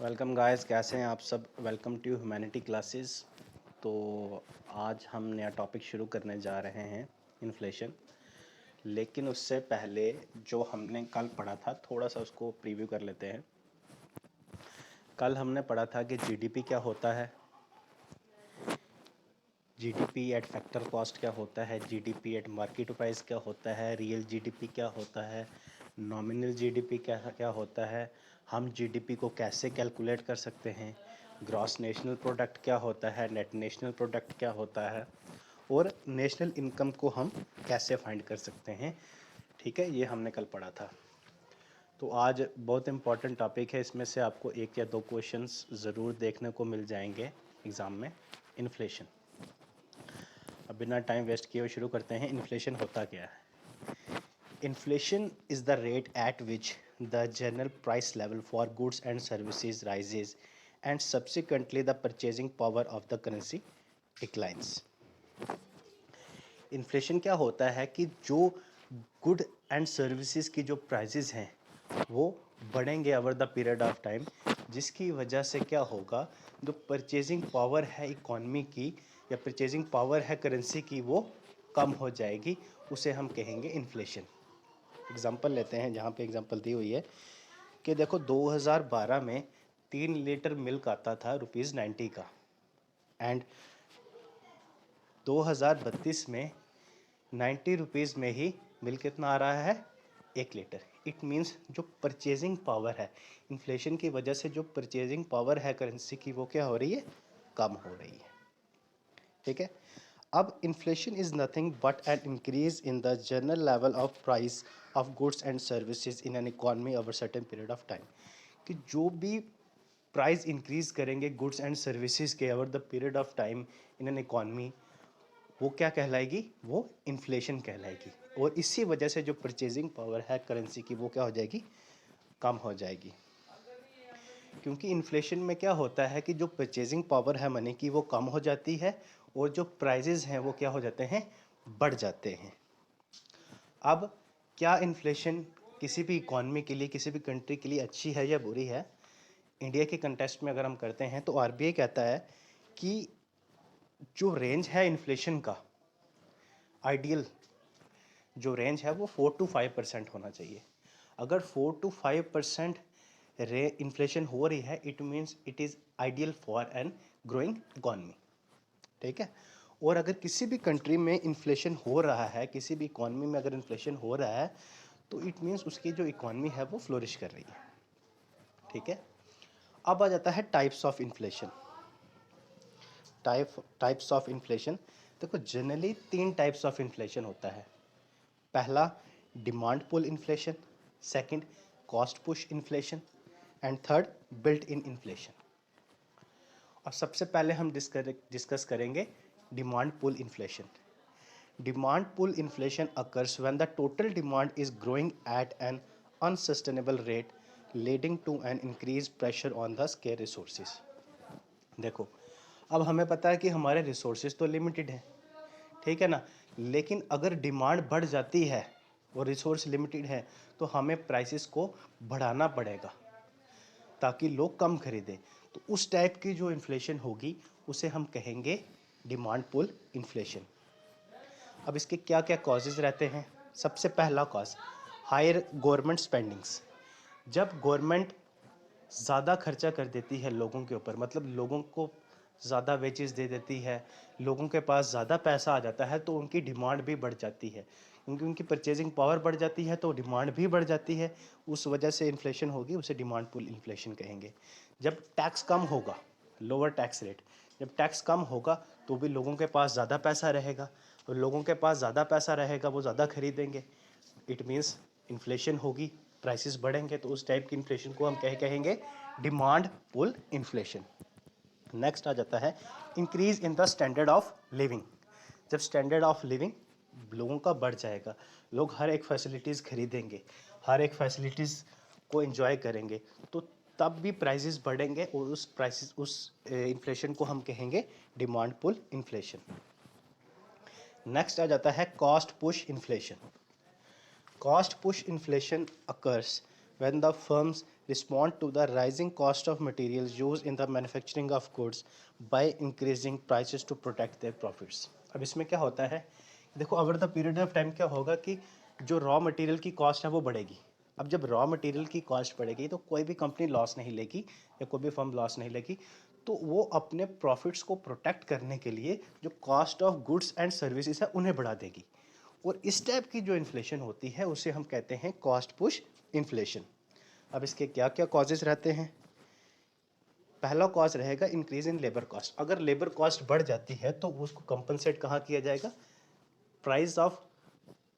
Welcome guys, कैसे हैं आप सब। Welcome to humanity classes. तो आज हम नया टॉपिक शुरू करने जा रहे हैं, इन्फ्लेशन। लेकिन उससे पहले जो हमने कल पढ़ा था, थोड़ा सा उसको प्रीव्यू कर लेते हैं। कल हमने पढ़ा था कि जीडीपी क्या होता है, जीडीपी एट फैक्टर कॉस्ट क्या होता है, जीडीपी एट मार्केट प्राइस क्या होता है, रियल जीडीपी क्या होता है, नॉमिनल जीडीपी क्या क्या होता है, हम जीडीपी को कैसे कैलकुलेट कर सकते हैं, ग्रॉस नेशनल प्रोडक्ट क्या होता है, नेट नेशनल प्रोडक्ट क्या होता है, और नेशनल इनकम को हम कैसे फाइंड कर सकते हैं। ठीक है, ये हमने कल पढ़ा था। तो आज बहुत इम्पॉर्टेंट टॉपिक है, इसमें से आपको एक या दो क्वेश्चंस ज़रूर देखने को मिल जाएंगे एग्ज़ाम में। इन्फ्लेशन। अब बिना टाइम वेस्ट किए हुए शुरू करते हैं। इन्फ्लेशन होता क्या है? Inflation is the rate at which the general price level for goods and services rises and subsequently the purchasing power of the currency declines. Inflation क्या होता है कि जो गुड एंड सर्विसेज की जो प्राइसेस हैं वो बढ़ेंगे over the period of time, जिसकी वजह से क्या होगा, जो परचेजिंग पावर है इकॉनमी की या परचेजिंग पावर है करेंसी की, वो कम हो जाएगी। उसे हम कहेंगे इन्फ्लेशन। एग्जांपल लेते हैं, जहाँ पे एग्जांपल दी हुई है कि देखो 2012 में 3 लीटर मिल्क आता था ₹90 का, एंड 2032 में 90 रुपीज़ में ही मिल्क कितना आ रहा है, 1 लीटर। इट मीन्स जो परचेजिंग पावर है, इन्फ्लेशन की वजह से जो परचेजिंग पावर है करेंसी की, वो क्या हो रही है, कम हो रही है। ठीक है। अब inflation is nothing but an increase in the general level of price of goods and services in an economy over certain period of time. कि जो भी प्राइस इंक्रीज करेंगे गुड्स एंड सर्विसेज के over the period of time in an economy, वो क्या कहलाएगी, वो inflation कहलाएगी। और इसी वजह से जो परचेजिंग पावर है करेंसी की, वो क्या हो जाएगी, कम हो जाएगी। क्योंकि इन्फ्लेशन में क्या होता है कि जो परचेजिंग पावर है मनी की, वो कम हो जाती है और जो प्राइजेज हैं वो क्या हो जाते हैं, बढ़ जाते हैं। अब क्या इन्फ्लेशन किसी भी इकॉनमी के लिए, किसी भी कंट्री के लिए अच्छी है या बुरी है? इंडिया के कंटेक्स्ट में अगर हम करते हैं तो आरबीआई कहता है कि जो रेंज है इन्फ्लेशन का, आइडियल जो रेंज है वो 4 to 5% होना चाहिए। अगर 4 to 5% इन्फ्लेशन हो रही है, it means it is ideal for an growing economy. ठीक है। और अगर किसी भी कंट्री में इन्फ्लेशन हो रहा है, किसी भी इकॉनमी में अगर इन्फ्लेशन हो रहा है, तो इट मीन्स उसकी जो इकॉनमी है वो फ्लोरिश कर रही है। ठीक है। अब आ जाता है types of inflation. Types of inflation, देखो जनरली 3 टाइप्स ऑफ इन्फ्लेशन होता है। पहला demand pull inflation, second cost push inflation, and third built in inflation. और सबसे पहले हम डिस्कस करेंगे demand pull inflation. Demand pull inflation occurs when the total demand is growing at an unsustainable rate leading to an increase pressure on the scarce resources. देखो, अब हमें पता है कि हमारे रिसोर्सेज तो लिमिटेड हैं, ठीक है ना। लेकिन अगर डिमांड बढ़ जाती है और रिसोर्स लिमिटेड है, तो हमें प्राइसेस को बढ़ाना पड़ेगा ताकि लोग कम खरीदें। तो उस टाइप की जो इन्फ्लेशन होगी उसे हम कहेंगे डिमांड पुल इन्फ्लेशन। अब इसके क्या क्या कॉजेज़ रहते हैं? सबसे पहला कॉज, हायर गवर्नमेंट स्पेंडिंग्स। जब गवर्नमेंट ज़्यादा खर्चा कर देती है लोगों के ऊपर, मतलब लोगों को ज़्यादा वेजेस दे देती है, लोगों के पास ज़्यादा पैसा आ जाता है, तो उनकी डिमांड भी बढ़ जाती है। क्योंकि उनकी परचेजिंग पावर बढ़ जाती है तो डिमांड भी बढ़ जाती है। उस वजह से इन्फ्लेशन होगी, उसे डिमांड पुल इन्फ्लेशन कहेंगे। जब टैक्स कम होगा, लोअर टैक्स रेट, जब टैक्स कम होगा तो भी लोगों के पास ज़्यादा पैसा रहेगा, और लोगों के पास ज़्यादा पैसा रहेगा, वो ज़्यादा खरीदेंगे। इट मीन्स इन्फ्लेशन होगी, प्राइसेस बढ़ेंगे। तो उस टाइप की इन्फ्लेशन को हम कहेंगे डिमांड पुल इन्फ्लेशन। नेक्स्ट आ जाता है increase in the standard of living. जब स्टैंडर्ड ऑफ लिविंग लोगों का बढ़ जाएगा, लोग हर एक फैसिलिटीज़ खरीदेंगे, हर एक फैसिलिटीज़ को एंजॉय करेंगे, तो तब भी प्राइसेस बढ़ेंगे और उस इन्फ्लेशन को हम कहेंगे डिमांड पुल इन्फ्लेशन। नेक्स्ट आ जाता है cost push inflation. Cost push inflation occurs when the firms respond to the rising cost of materials used in the manufacturing of goods by increasing prices to protect their profits. अब इसमें क्या होता है, देखो over the period of time क्या होगा कि जो रॉ मटेरियल की कॉस्ट है वो बढ़ेगी। अब जब रॉ मटेरियल की कॉस्ट बढ़ेगी तो कोई भी कंपनी लॉस नहीं लेगी या कोई भी फर्म लॉस नहीं लेगी, तो वो अपने प्रॉफिट्स को प्रोटेक्ट करने के लिए जो cost of goods and services है उन्हें बढ़ा देगी। और इस टाइप की जो इन्फ्लेशन होती है उसे हम कहते हैं कॉस्ट पुश इन्फ्लेशन। अब इसके क्या क्या कॉजेज रहते हैं। पहला कॉज रहेगा इंक्रीज इन लेबर कॉस्ट। अगर लेबर कॉस्ट बढ़ जाती है तो उसको कंपनसेट कहाँ किया जाएगा, प्राइस ऑफ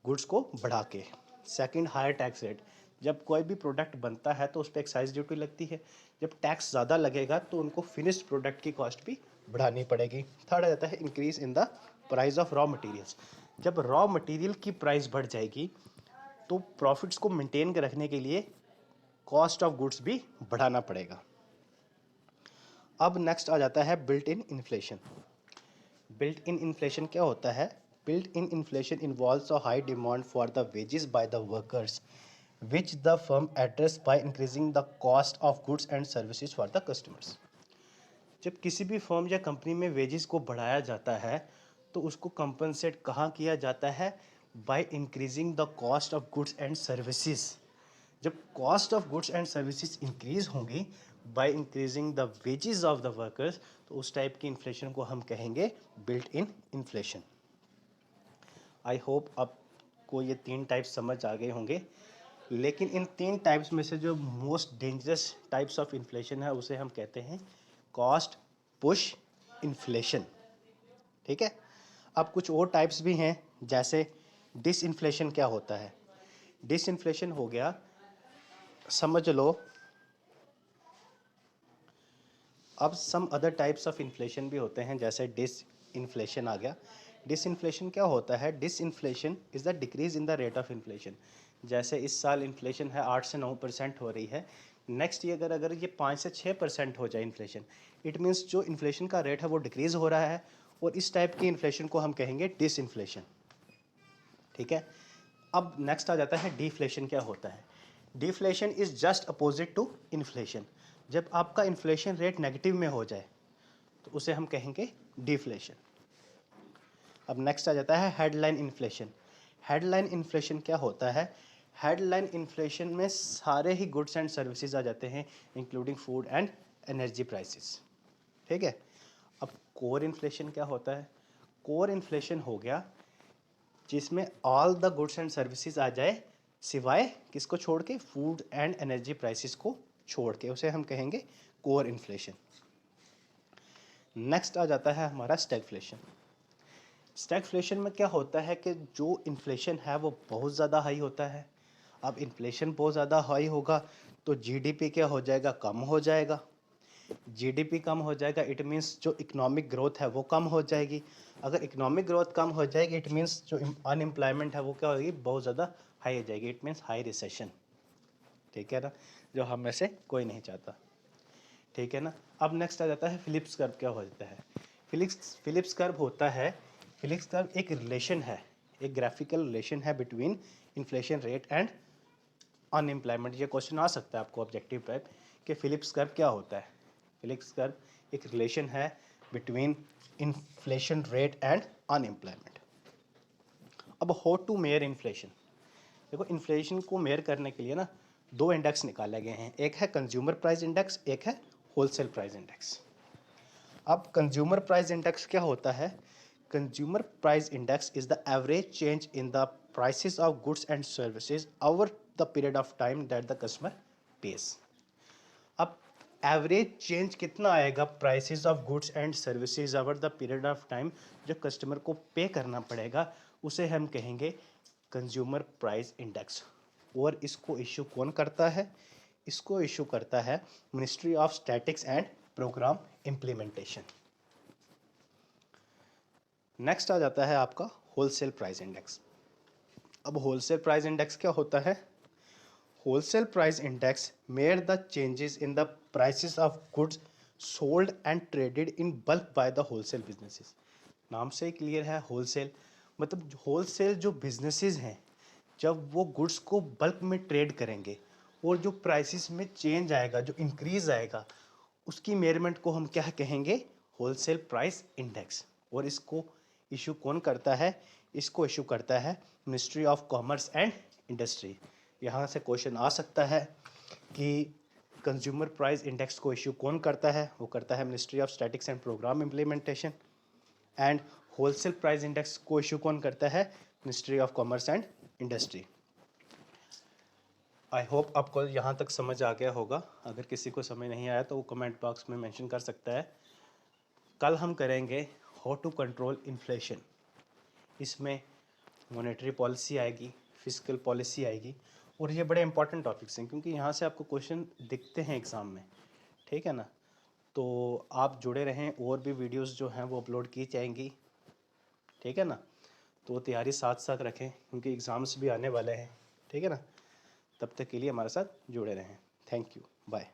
गुड्स को बढ़ा के। Second, higher tax rate. जब कोई भी प्रोडक्ट बनता है तो उस पर एक्साइज ड्यूटी लगती है, जब टैक्स ज़्यादा लगेगा तो उनको फिनिश्ड प्रोडक्ट की कॉस्ट भी बढ़ानी पड़ेगी। थर्ड आ जाता है increase in the price of raw materials. जब रॉ मटेरियल की प्राइस बढ़ जाएगी तो प्रॉफिट्स को मेंटेन कर रखने के लिए कॉस्ट ऑफ गुड्स भी बढ़ाना पड़ेगा। अब नेक्स्ट आ जाता है built in inflation. Built in inflation क्या होता है, built in inflation involves a high demand for the wages by the workers which the firm address by increasing the cost of goods and services for the customers। जब किसी भी firm या company में wages को बढ़ाया जाता है तो उसको कंपनसेट कहाँ किया जाता है, by increasing the cost of goods and services. जब cost of goods and services increase होंगी by increasing the wages of the workers, तो उस टाइप की इन्फ्लेशन को हम कहेंगे built in inflation. I hope आपको ये तीन टाइप समझ आ गए होंगे। लेकिन इन तीन टाइप्स में से जो most dangerous types of inflation है उसे हम कहते हैं कॉस्ट पुश इन्फ्लेशन। ठीक है। अब कुछ और टाइप्स भी हैं, जैसे डिसइन्फ्लेशन। क्या होता है डिसइन्फ्लेशन, हो गया समझ लो। अब some other types of inflation भी होते हैं, जैसे डिसइन्फ्लेशन आ गया। डिसइन्फ्लेशन क्या होता है, disinflation is the decrease in the rate of inflation. जैसे इस साल इन्फ्लेशन है 8 से 9% हो रही है, नेक्स्ट ईयर अगर ये 5 से 6% हो जाए इन्फ्लेशन, इट मीन्स जो इन्फ्लेशन का रेट है वो डिक्रीज हो रहा है, और इस टाइप की इन्फ्लेशन को हम कहेंगे डिसइन्फ्लेशन। ठीक है। अब नेक्स्ट आ जाता है डिफ्लेशन। क्या होता है, deflation is just opposite to inflation. जब आपका इन्फ्लेशन रेट नेगेटिव में हो जाए तो उसे हम कहेंगे डिफ्लेशन। अब नेक्स्ट आ जाता है हेडलाइन इन्फ्लेशन। हेडलाइन इन्फ्लेशन क्या होता है, हेडलाइन इन्फ्लेशन में सारे ही गुड्स एंड सर्विसेज आ जाते हैं, including food and energy prices. ठीक है। अब कोर इन्फ्लेशन क्या होता है, कोर इन्फ्लेशन हो गया जिसमें all the goods and services आ जाए सिवाय किसको छोड़ के, फूड एंड एनर्जी प्राइसेस को छोड़ के, उसे हम कहेंगे कोर इन्फ्लेशन। नेक्स्ट आ जाता है हमारा स्टैगफ्लेशन। स्टैगफ्लेशन में क्या होता है कि जो इन्फ्लेशन है वो बहुत ज़्यादा हाई होता है। अब इन्फ्लेशन बहुत ज़्यादा हाई होगा तो जीडीपी क्या हो जाएगा, कम हो जाएगा। जीडीपी कम हो जाएगा, इट मीन्स जो इकोनॉमिक ग्रोथ है वो कम हो जाएगी। अगर इकोनॉमिक ग्रोथ कम हो जाएगी, इट मीन्स जो अनएम्प्लॉयमेंट है वो क्या होगी, बहुत ज़्यादा हाई हो जाएगी, इट मीन्स हाई रिसेशन। ठीक है ना, जो हम में से कोई नहीं चाहता। ठीक है ना। अब नेक्स्ट आ जाता है फिलिप्स कर्व। क्या हो जाता है, फिलिप्स कर्व होता है, फिलिप्स कर्व एक रिलेशन है, एक ग्राफिकल रिलेशन है between inflation rate and unemployment. ये क्वेश्चन आ सकता है आपको ऑब्जेक्टिव टाइप कि फिलिप्स कर्व क्या होता है। फिलिप्स कर्व एक रिलेशन है between inflation rate and unemployment. अब हाउ टू मेयर इन्फ्लेशन। देखो इन्फ्लेशन को मेयर करने के लिए ना दो इंडेक्स निकाले गए हैं, एक है कंज्यूमर प्राइस इंडेक्स, एक है होलसेल प्राइस इंडेक्स। अब कंज्यूमर प्राइस इंडेक्स क्या होता है, consumer price index is the average change in the prices of goods and services over the period of time that the customer page. अब average change कितना आएगा prices of goods and services over the period of time जो customer को पे करना पड़ेगा, उसे हम कहेंगे कंज्यूमर प्राइस इंडेक्स। और इसको इशू कौन करता है, इसको इशू करता है ministry of statics and programme implementation. Next आ जाता है आपका होलसेल प्राइस इंडेक्स। अब होलसेल प्राइस इंडेक्स क्या होता है, wholesale price index measure the changes in the prices of goods sold and traded in bulk by the wholesale businesses. नाम से ही क्लियर है, होलसेल मतलब होलसेल जो बिजनेसेस हैं जब वो गुड्स को बल्क में ट्रेड करेंगे और जो प्राइसेस में चेंज आएगा, जो इंक्रीज आएगा, उसकी मेजरमेंट को हम क्या कहेंगे, होलसेल प्राइस इंडेक्स। और इसको इशू कौन करता है, इसको इशू करता है ministry of commerce and industry. यहाँ से क्वेश्चन आ सकता है कि कंज्यूमर प्राइस इंडेक्स को इशू कौन करता है, वो करता है ministry of statics and programme implementation. And wholesale price index को इशू कौन करता है, ministry of commerce and industry. I hope आपको यहाँ तक समझ आ गया होगा। अगर किसी को समझ नहीं आया तो वो कमेंट बॉक्स में मेंशन कर सकता है। कल हम करेंगे हाउ टू कंट्रोल इन्फ्लेशन। इसमें मॉनेटरी पॉलिसी आएगी, फिस्कल पॉलिसी आएगी, और ये बड़े इंपॉर्टेंट टॉपिक्स हैं क्योंकि यहाँ से आपको क्वेश्चन दिखते हैं एग्ज़ाम में, ठीक है ना। तो आप जुड़े रहें, और भी वीडियोस जो हैं वो अपलोड की जाएंगी, ठीक है ना। तो तैयारी साथ साथ रखें क्योंकि एग्ज़ाम्स भी आने वाले हैं, ठीक है ना। तब तक के लिए हमारे साथ जुड़े रहें। Thank you, bye.